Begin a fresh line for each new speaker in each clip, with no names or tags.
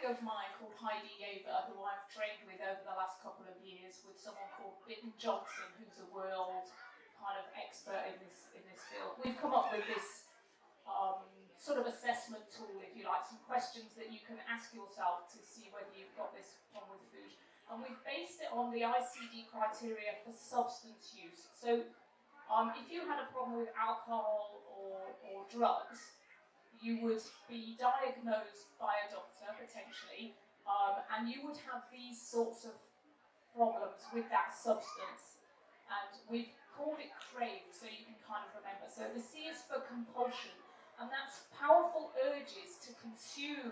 colleague of mine called Heidi Yaver, who I've trained with over the last couple of years, with someone called Bitten Johnson, who's a world kind of expert in this field. We've come up with this sort of assessment tool, if you like, some questions that you can ask yourself to see whether you've got this problem with food. And we've based it on the ICD criteria for substance use. So if you had a problem with alcohol or drugs, you would be diagnosed by a doctor, potentially, and you would have these sorts of problems with that substance. And we've called it crave, so you can kind of remember. So the C is for compulsion, and that's powerful urges to consume,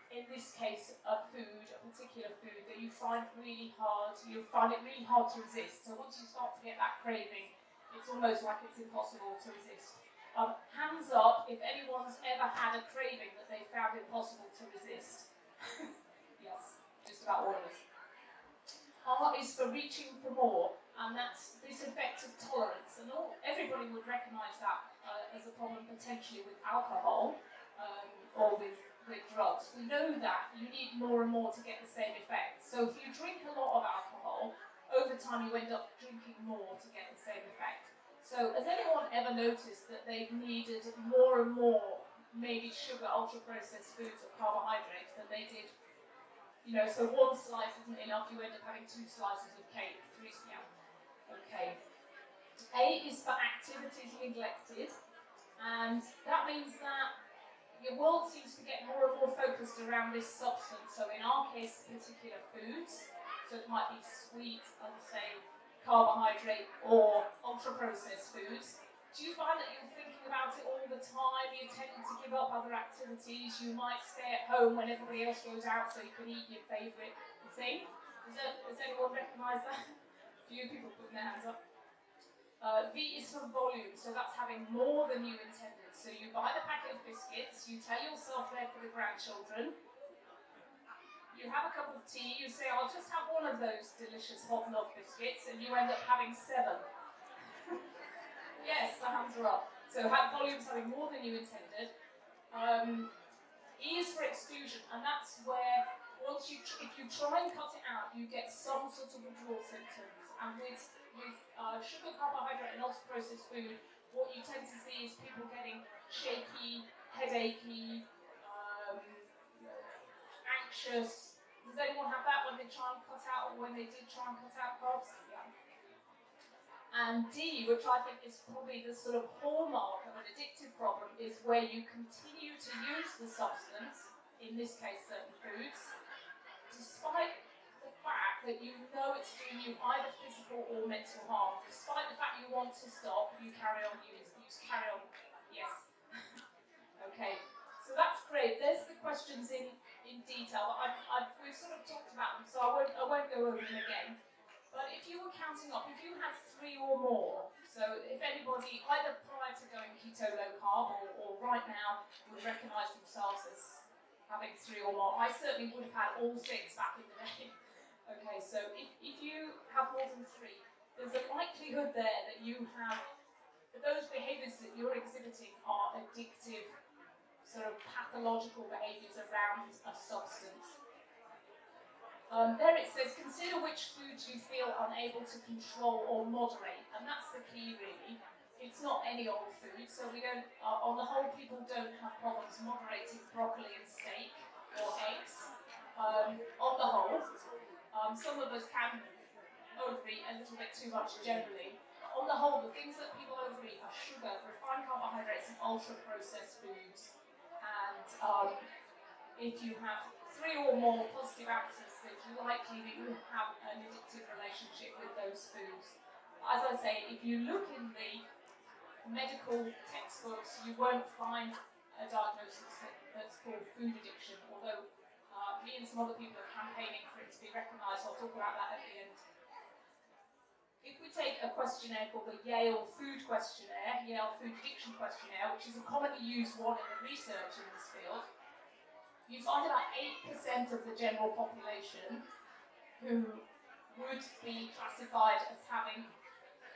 in this case, a food, a particular food that you find really hard, to resist. So once you start to get that craving, it's almost like it's impossible to resist. Hands up if anyone's ever had a craving that they found impossible to resist. Yes, just about all of us. R is for reaching for more, and that's this effective tolerance. And everybody would recognise that as a problem potentially with alcohol or with drugs. We know that you need more and more to get the same effect. So if you drink a lot of alcohol, over time you end up drinking more to get the same effect. So has anyone ever noticed that they've needed more and more, maybe sugar, ultra-processed foods or carbohydrates than they did? You know, so one slice isn't enough, you end up having 2 slices of cake, 3, yeah. Okay. A is for activities neglected, and that means that your world seems to get more and more focused around this substance. So in our case, particular foods, so it might be sweet, and say, carbohydrate or ultra-processed foods. Do you find that you're thinking about it all the time? You tend to give up other activities. You might stay at home when everybody else goes out so you can eat your favourite thing. Does anyone recognise that? A few people putting their hands up. V is for volume, so that's having more than you intended. So you buy the packet of biscuits, you tell yourself they're for the grandchildren, you have a cup of tea, you say, I'll just have one of those delicious hot milk biscuits, and you end up having 7. Yes, the hands are up. So volume's having more than you intended. E is for exclusion, and that's where if you try and cut it out, you get some sort of withdrawal symptoms. And with sugar, carbohydrate, and ultra-processed food, what you tend to see is people getting shaky, headachy, anxious. Does anyone have that when they try and cut out, or when they did try and cut out carbs? Yeah. And D, which I think is probably the sort of hallmark of an addictive problem, is where you continue to use the substance, in this case certain foods, despite the fact that you know it's doing you either physical or mental harm. Despite the fact you want to stop, you carry on using. You carry on. Yes. Okay. So that's great. There's the questions in detail. We've sort of talked about them, so I won't go over them again. But if you were counting up, if you had 3 or more, so if anybody, either prior to going keto low carb or right now, would recognise themselves as having 3 or more, I certainly would have had all 6 back in the day. Okay, so if you have more than 3, there's a likelihood there that you have, that those behaviours that you're exhibiting are addictive, sort of pathological behaviours around a substance. There it says, consider which foods you feel unable to control or moderate, and that's the key really. It's not any old food, so we don't, on the whole, people don't have problems moderating broccoli and steak or eggs. On the whole, some of us can overeat a little bit too much generally. But on the whole, the things that people overeat are sugar, refined carbohydrates, and ultra-processed foods. And if you have 3 or more positive absences, it's likely that you have an addictive relationship with those foods. As I say, if you look in the medical textbooks, you won't find a diagnosis that's called food addiction, although me and some other people are campaigning for it to be recognised. I'll talk about that at the end. If we take a questionnaire called the Yale Food Questionnaire, Yale Food Addiction Questionnaire, which is a commonly used one in the research in this field, you find about 8% of the general population who would be classified as having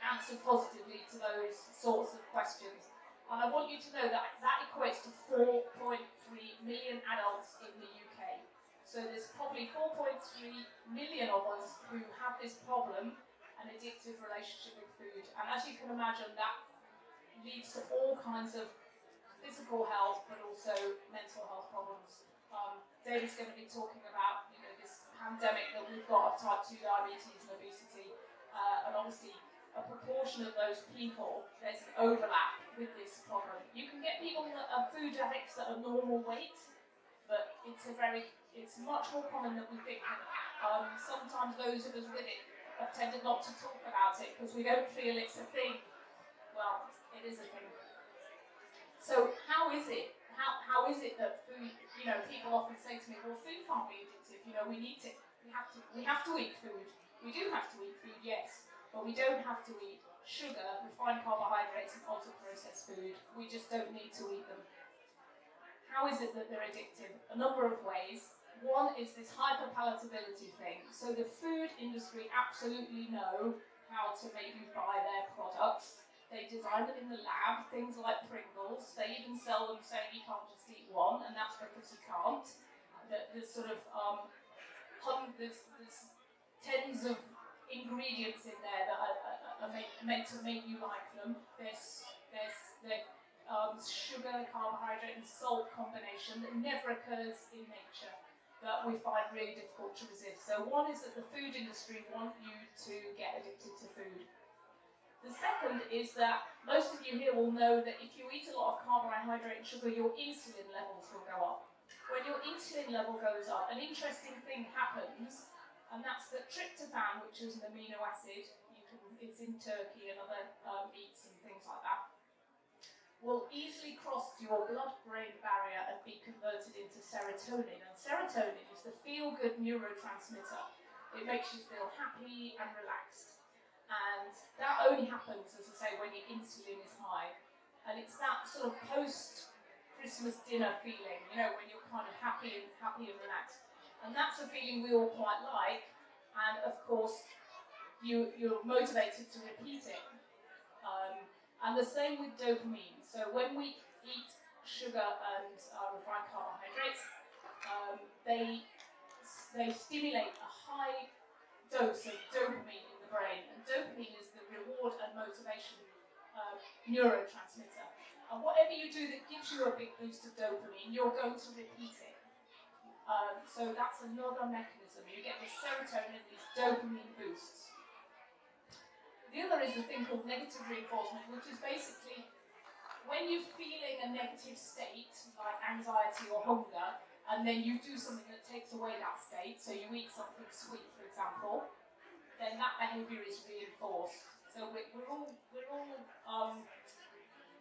answered positively to those sorts of questions. And I want you to know that that equates to 4.3 million adults in the UK. So there's probably 4.3 million of us who have this problem, an addictive relationship with food. And as you can imagine, that leads to all kinds of physical health, but also mental health problems. David's going to be talking about, this pandemic that we've got of type 2 diabetes and obesity, and obviously a proportion of those people, there's an overlap with this problem. You can get people that are food addicts that are normal weight, but it's much more common than we think. Sometimes those of us with it have tended not to talk about it because we don't feel it's a thing. Well, it is a thing. So how is it? How is it that food? People often say to me, "Well, food can't be addictive. We have to eat food. We do have to eat food, yes, but we don't have to eat sugar, refined carbohydrates, and ultra-processed food. We just don't need to eat them." How is it that they're addictive? A number of ways. One is this hyperpalatability thing. So the food industry absolutely know how to make you buy their products. They design them in the lab, things like Pringles. They even sell them saying you can't just eat one, and that's because you can't. There's sort of there's tens of ingredients in there that are meant to make you like them. There's the sugar, carbohydrate, and salt combination that never occurs in nature, that we find really difficult to resist. So one is that the food industry want you to get addicted to food. The second is that most of you here will know that if you eat a lot of carbohydrate and sugar, your insulin levels will go up. When your insulin level goes up, an interesting thing happens, and that's that tryptophan, which is an amino acid, it's in turkey and other meats and things like that, will easily cross your blood-brain barrier and be converted into serotonin. And serotonin is the feel-good neurotransmitter. It makes you feel happy and relaxed. And that only happens, as I say, when your insulin is high. And it's that sort of post-Christmas dinner feeling, when you're kind of happy and relaxed. And that's a feeling we all quite like. And of course, you're motivated to repeat it. And the same with dopamine. So when we eat sugar and refined carbohydrates, they stimulate a high dose of dopamine in the brain. And dopamine is the reward and motivation neurotransmitter. And whatever you do that gives you a big boost of dopamine, you're going to repeat it. So that's another mechanism. You get this serotonin, these dopamine boosts. The other is a thing called negative reinforcement, which is basically when you're feeling a negative state, like anxiety or hunger, and then you do something that takes away that state, so you eat something sweet, for example, then that behaviour is reinforced. So we're all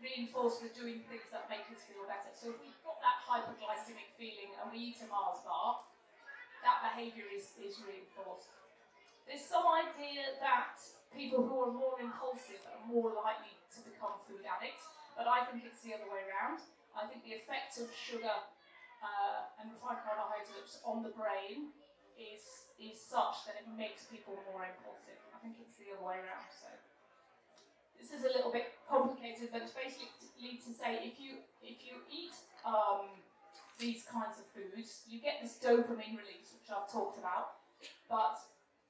reinforced with doing things that make us feel better. So if we've got that hypoglycemic feeling and we eat a Mars bar, that behaviour is reinforced. There's some idea that people who are more impulsive are more likely to become food addicts, but I think it's the other way around. I think the effect of sugar and refined carbohydrates on the brain is such that it makes people more impulsive. I think it's the other way around. So this is a little bit complicated, but it's basically to say if you eat these kinds of foods, you get this dopamine release, which I've talked about, but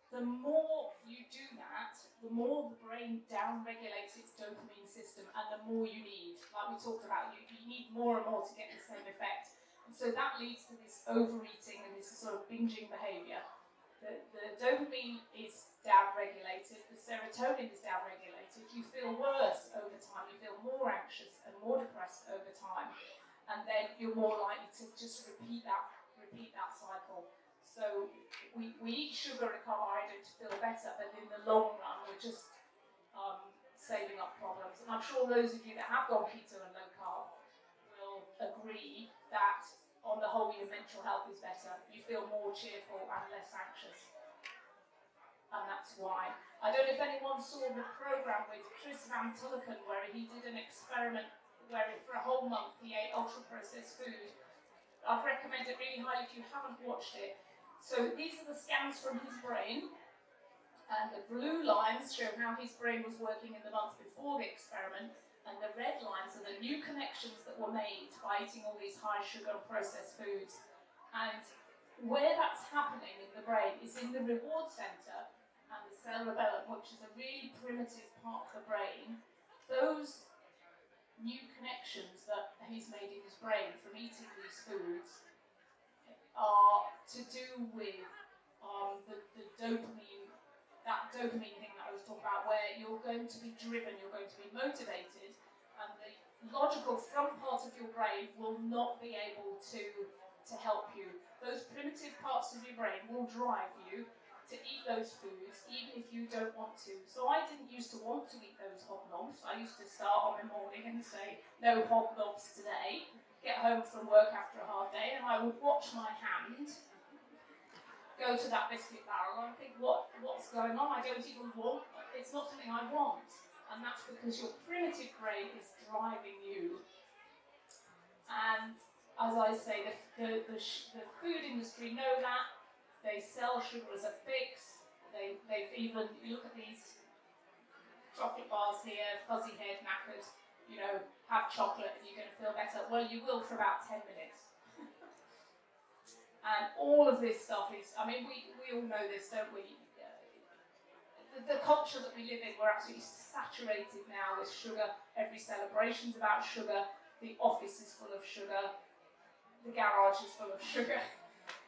the more you do that, the more the brain down-regulates its dopamine system, and the more you need. Like we talked about, you need more and more to get the same effect. And so that leads to this overeating and this sort of binging behaviour. The dopamine is down-regulated, the serotonin is down-regulated. You feel worse over time, you feel more anxious and more depressed over time, and then you're more likely to just repeat that cycle. So we eat sugar and carbohydrate to feel better, but in the long run we're just saving up problems. And I'm sure those of you that have gone keto and low carb will agree that on the whole your mental health is better. You feel more cheerful and less anxious. And that's why. I don't know if anyone saw the programme with Chris Van Tulloken where he did an experiment where for a whole month he ate ultra-processed food. I'd recommend it really highly if you haven't watched it. So these are the scans from his brain, and the blue lines show how his brain was working in the months before the experiment, and the red lines are the new connections that were made by eating all these high sugar and processed foods. And where that's happening in the brain is in the reward centre and the cerebellum, which is a really primitive part of the brain. Those new connections that he's made in his brain from eating these foods are to do with the dopamine, that dopamine thing that I was talking about, where you're going to be driven, you're going to be motivated, and the logical front part of your brain will not be able to help you. Those primitive parts of your brain will drive you to eat those foods, even if you don't want to. So I didn't used to want to eat those hobnobs. I used to start on the morning and say, no hobnobs today. Get home from work after a hard day, and I would watch my hand go to that biscuit barrel and think, what's going on? I don't even want, it's not something I want. And that's because your primitive brain is driving you. And as I say, the food industry know that. They sell sugar as a fix. They've even, you look at these chocolate bars here, fuzzy head, knackered, have chocolate and you're going to feel better. Well, you will for about 10 minutes. And all of this stuff is, I mean, we all know this, don't we? The culture that we live in, we're absolutely saturated now with sugar. Every celebration's about sugar. The office is full of sugar. The garage is full of sugar.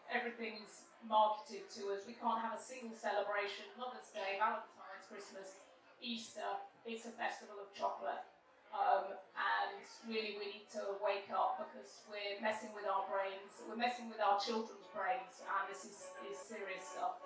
Everything's marketed to us. We can't have a single celebration. Mother's Day, Valentine's, Christmas, Easter. It's a festival of chocolate. And really we need to wake up because we're messing with our brains. We're messing with our children's brains, and this is serious stuff.